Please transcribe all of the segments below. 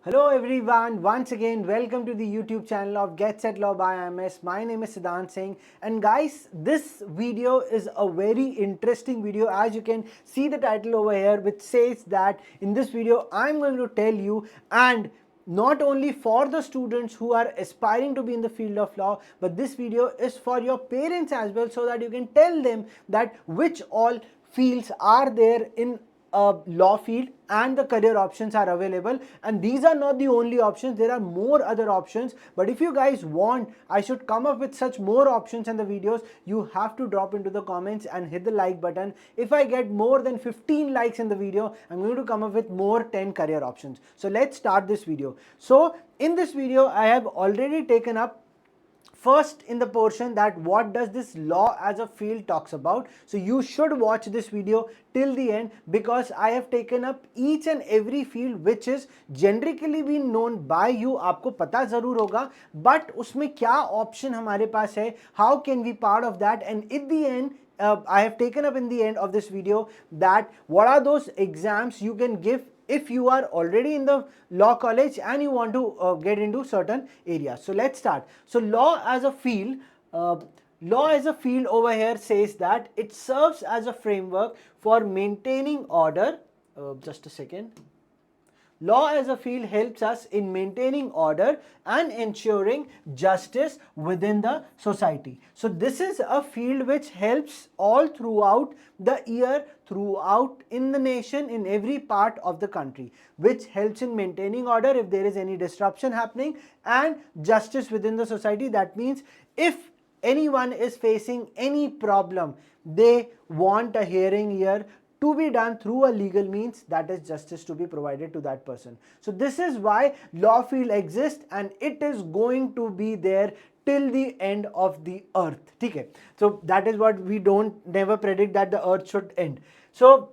Hello everyone, once again welcome to the YouTube channel of Get Set Law by IMS. My name is Siddhant Singh, and guys, this video is a very interesting video. As you can see the title over here, which says that in this video I'm going to tell you, and not only for the students who are aspiring to be in the field of law, but this video is for your parents as well, so that you can tell them that which all fields are there in law field and the career options are available. And these are not the only options, there are more other options. But if you guys want I should come up with such more options in the videos, you have to drop into the comments and hit the like button. If I get more than 15 likes in the video, I'm going to come up with more 10 career options. So let's start this video. So in this video I have already taken up first in the portion that what does this law as a field talks about. So you should watch this video till the end, because I have taken up each and every field which is generically been known by you. आपको पता जरूर होगा, but उसमें क्या option हमारे पास है, how can we part of that, and at the end I have taken up in the end of this video that what are those exams you can give if you are already in the law college and you want to get into certain areas. So let's start. So law as a field, over here says that it serves as a framework for maintaining order. Just a second. Law as a field helps us in maintaining order and ensuring justice within the society. So this is a field which helps all throughout the year, throughout in the nation, in every part of the country, which helps in maintaining order if there is any disruption happening, and justice within the society. That means if anyone is facing any problem, they want a hearing here to be done through a legal means, that is justice to be provided to that person. So this is why law field exists, and it is going to be there till the end of the earth. Okay? So that is what we don't never predict, that the earth should end. So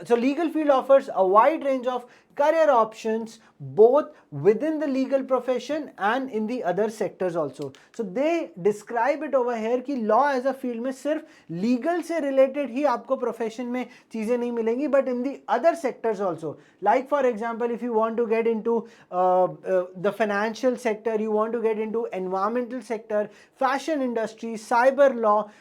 legal field offers a wide range of career options both within the legal profession and in the other sectors also. So they describe it over here कि law as a field में सिर्फ legal से related ही आपको profession में चीजें नहीं मिलेंगी, but in the other sectors also. Like for example, if you want to get into the financial sector, you want to get into environmental sector, fashion industry, cyber law,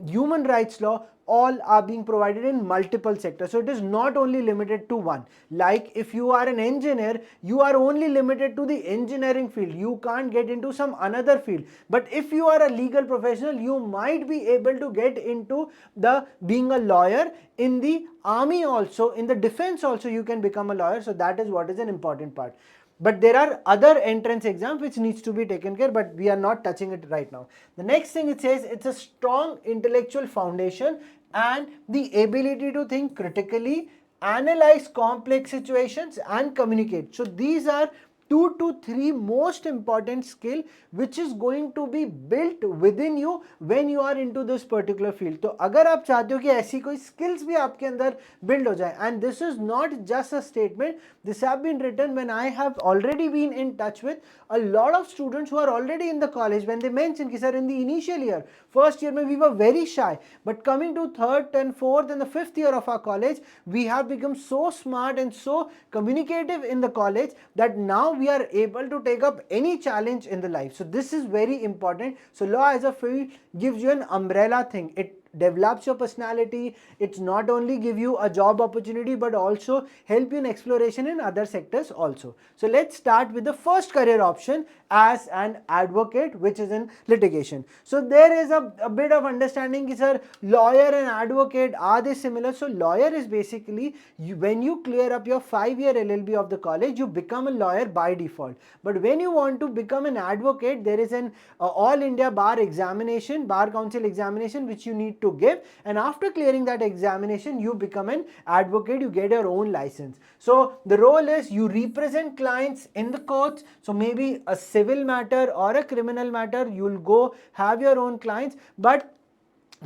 human rights law, all are being provided in multiple sectors. So it is not only limited to one. Like if you are an engineer, you are only limited to the engineering field. You can't get into some another field. But if you are a legal professional, you might be able to get into the being a lawyer. In the army also, in the defense also, you can become a lawyer. So that is what is an important part. But there are other entrance exams which needs to be taken care, but we are not touching it right now. The next thing it says, it's a strong intellectual foundation and the ability to think critically, analyze complex situations and communicate. So these are 2 to 3 most important skill which is going to be built within you when you are into this particular field. तो अगर आप चाहते हो कि ऐसी कोई skills भी आपके अंदर build हो जाए, and this is not just a statement, this have been written when I have already been in touch with a lot of students who are already in the college. When they mention कि sir in the initial year, first year we were very shy, but coming to third and fourth and the fifth year of our college, we have become so smart and so communicative in the college that now we are able to take up any challenge in the life. So this is very important. So law as a field gives you an umbrella thing. It develops your personality. It's not only give you a job opportunity, but also help you in exploration in other sectors also. So let's start with the first career option as an advocate, which is in litigation. So there is a bit of understanding, sir, lawyer and advocate, are they similar? So lawyer is basically when you clear up your 5-year LLB of the college, you become a lawyer by default. But when you want to become an advocate, there is an all India bar examination, bar council examination, which you need to give, and after clearing that examination you become an advocate, you get your own license. So the role is you represent clients in the courts. So maybe a civil matter or a criminal matter, you'll go have your own clients. But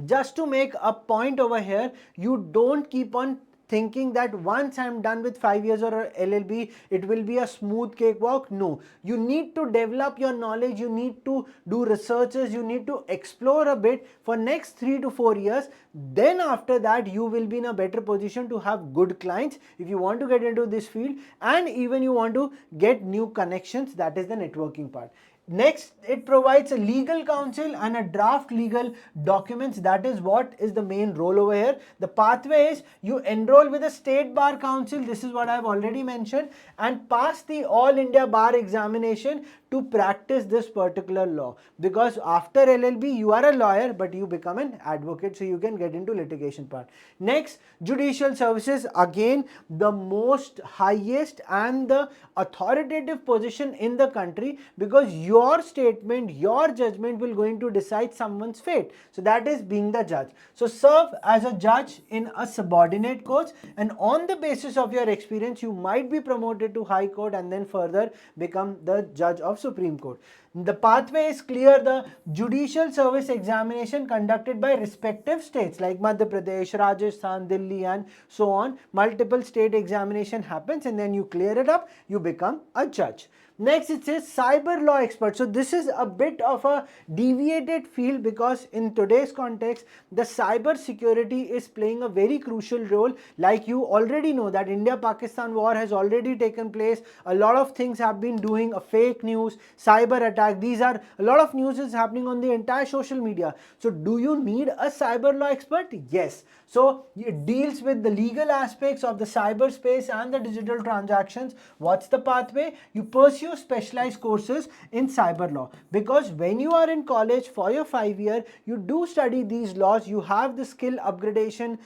just to make a point over here, you don't keep on thinking that once I'm done with 5 years or a LLB, it will be a smooth cakewalk. No, you need to develop your knowledge, you need to do researches, you need to explore a bit for next 3 to 4 years. Then after that, you will be in a better position to have good clients if you want to get into this field, and even you want to get new connections. That is the networking part. Next, it provides a legal counsel and a draft legal documents. That is what is the main role over here. The pathway is you enroll with a state bar council. This is what I have already mentioned, and pass the all India bar examination to practice this particular law. Because after LLB, you are a lawyer, but you become an advocate, so you can get into litigation part. Next, judicial services, again the most highest and the authoritative position in the country, because your statement, your judgment will going to decide someone's fate. So that is being the judge. So serve as a judge in a subordinate court, and on the basis of your experience, you might be promoted to High Court and then further become the judge of Supreme Court. The pathway is clear. The judicial service examination conducted by respective states like Madhya Pradesh, Rajasthan, Delhi and so on. Multiple state examination happens, and then you clear it up, you become a judge. Next, it says cyber law expert. So this is a bit of a deviated field, because in today's context, the cyber security is playing a very crucial role. Like you already know that India-Pakistan war has already taken place. A lot of things have been doing, a fake news, cyber attack. These are a lot of news is happening on the entire social media. So do you need a cyber law expert? Yes. So it deals with the legal aspects of the cyberspace and the digital transactions. What's the pathway? You pursue specialized courses in cyber law, because when you are in college for your 5 year, you do study these laws. You have the skill upgradation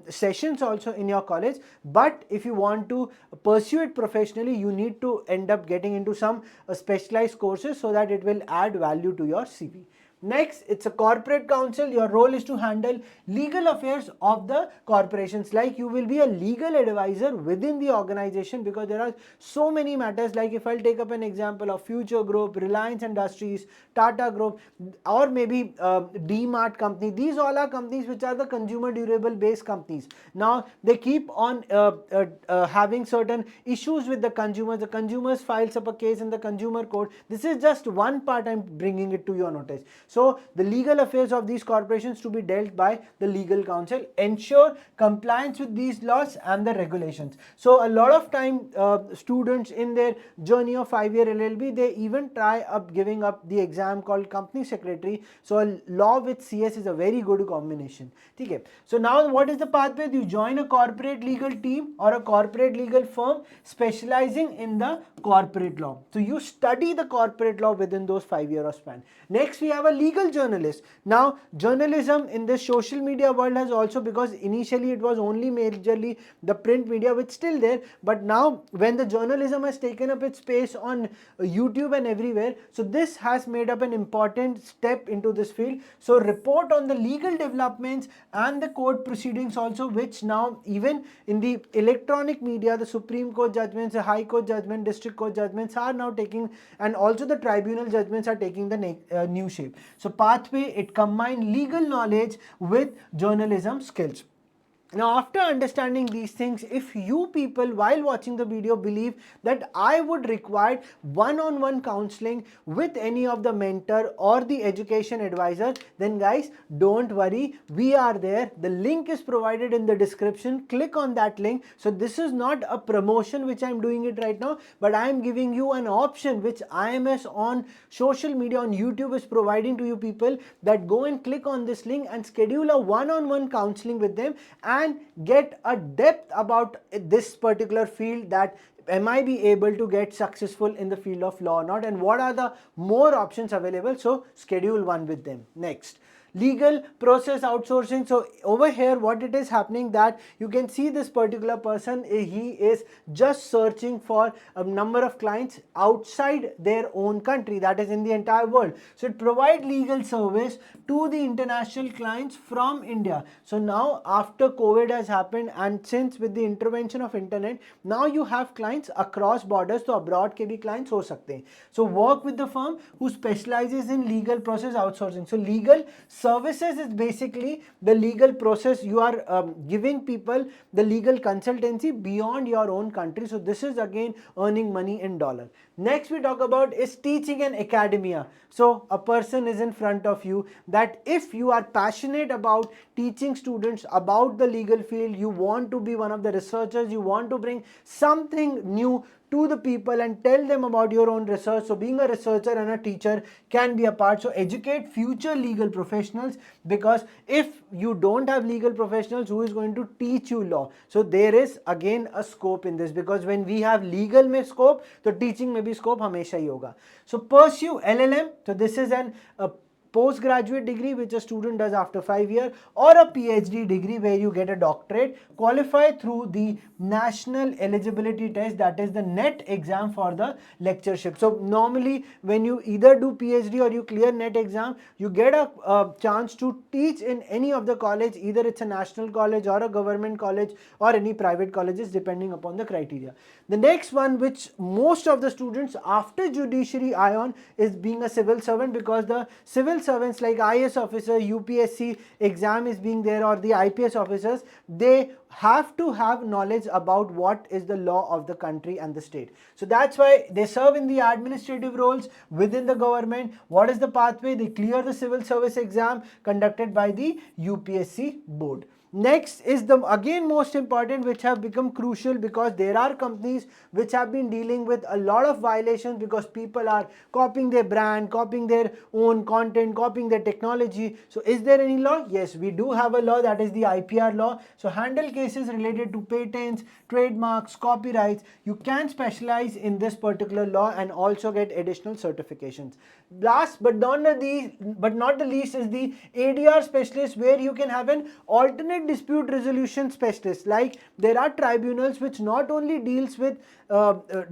sessions also in your college. But if you want to pursue it professionally, you need to end up getting into some specialized courses so that it will add value to your CV. Next, it's a corporate counsel. Your role is to handle legal affairs of the corporations. Like you will be a legal advisor within the organization, because there are so many matters. Like if I'll take up an example of Future Group, Reliance Industries, Tata Group, or maybe D-Mart company. These all are companies which are the consumer durable based companies. Now they keep on having certain issues with the consumers. The consumers files up a case in the consumer court. This is just one part I'm bringing it to your notice. So the legal affairs of these corporations to be dealt by the legal counsel. Ensure compliance with these laws and the regulations. So a lot of time students in their journey of 5-year LLB, they even try up giving up the exam called company secretary. So a law with CS is a very good combination. Okay. So now what is the pathway? You join a corporate legal team or a corporate legal firm specializing in the corporate law. So you study the corporate law within those 5-year span. Next, we have a legal journalist. Now journalism in this social media world has also, because initially it was only majorly the print media which still there, but now when the journalism has taken up its space on YouTube and everywhere, so this has made up an important step into this field. So report on the legal developments and the court proceedings also, which now even in the electronic media, the Supreme Court judgments, the High Court judgment, District Court judgments are now taking, and also the tribunal judgments are taking the new shape. So pathway, it combines legal knowledge with journalism skills. Now after understanding these things, if you people while watching the video believe that I would require one-on-one counseling with any of the mentor or the education advisor, then guys, don't worry, we are there. The link is provided in the description. Click on that link. So this is not a promotion which I am doing it right now, but I am giving you an option which IMS on social media, on YouTube is providing to you people, that go and click on this link and schedule a one-on-one counseling with them and get a depth about this particular field, that am I be able to get successful in the field of law or not, and what are the more options available. So schedule one with them. Next, legal process outsourcing. So over here what it is happening, that you can see this particular person, he is just searching for a number of clients outside their own country, that is in the entire world. So it provides legal service to the international clients from India. So now after COVID has happened, and since with the intervention of internet, now you have clients across borders, so abroad ke bhi clients ho sakte hain. So work with the firm who specializes in legal process outsourcing. So legal services is basically the legal process. You are giving people the legal consultancy beyond your own country. So this is again earning money in dollar. Next we talk about is teaching and academia. So a person is in front of you that if you are passionate about teaching students about the legal field, you want to be one of the researchers, you want to bring something new to the people and tell them about your own research. So being a researcher and a teacher can be a part. So educate future legal professionals, because if you don't have legal professionals, who is going to teach you law? So there is again a scope in this, because when we have legal में scope, तो teaching में भी scope हमेशा ही होगा. So pursue LLM. So this is an postgraduate degree which a student does after 5 years, or a PhD degree where you get a doctorate. Qualify through the national eligibility test, that is the NET exam for the lectureship. So normally when you either do PhD or you clear NET exam, you get a chance to teach in any of the college, either it's a national college or a government college or any private colleges depending upon the criteria. The next one, which most of the students after judiciary eye on, is being a civil servant, because the civil servants like IAS officer, UPSC exam is being there, or the IPS officers, they have to have knowledge about what is the law of the country and the state. So that's why they serve in the administrative roles within the government. What is the pathway? They clear the civil service exam conducted by the UPSC board. Next is the again most important, which have become crucial, because there are companies which have been dealing with a lot of violations because people are copying their brand, copying their own content, copying their technology. So is there any law? Yes, we do have a law, that is the IPR law. So handle cases related to patents, trademarks, copyrights. You can specialize in this particular law and also get additional certifications. Last but not the least is the ADR specialist, where you can have an alternate dispute resolution specialist. Like there are tribunals which not only deals with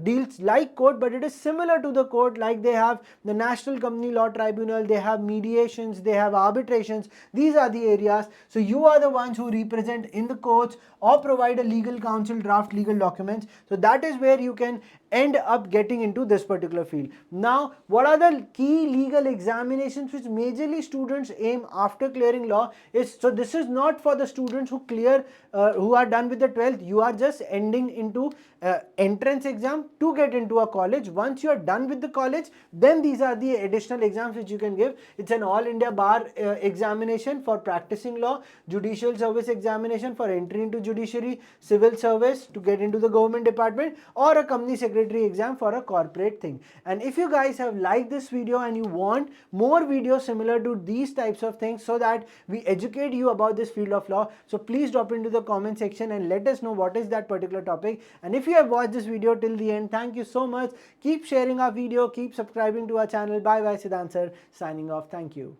deals like court, but it is similar to the court. Like they have the National Company Law Tribunal, they have mediations, they have arbitrations. These are the areas. So you are the ones who represent in the courts or provide a legal counsel, draft legal documents. So that is where you can end up getting into this particular field. Now, what are the key legal examinations which majorly students aim after clearing law is, so this is not for the students who clear, who are done with the 12th. You are just ending into entrance exam to get into a college. Once you are done with the college, then these are the additional exams which you can give. It's an all India bar examination for practicing law, judicial service examination for entry into judiciary, civil service to get into the government department, or a company secretary exam for a corporate thing. And if you guys have liked this video and you want more videos similar to these types of things, so that we educate you about this field of law, so please drop into the comment section and let us know what is that particular topic. And if you have watched this video till the end, thank you so much. Keep sharing our video, keep subscribing to our channel. Bye bye, Siddhant sir, signing off. Thank you.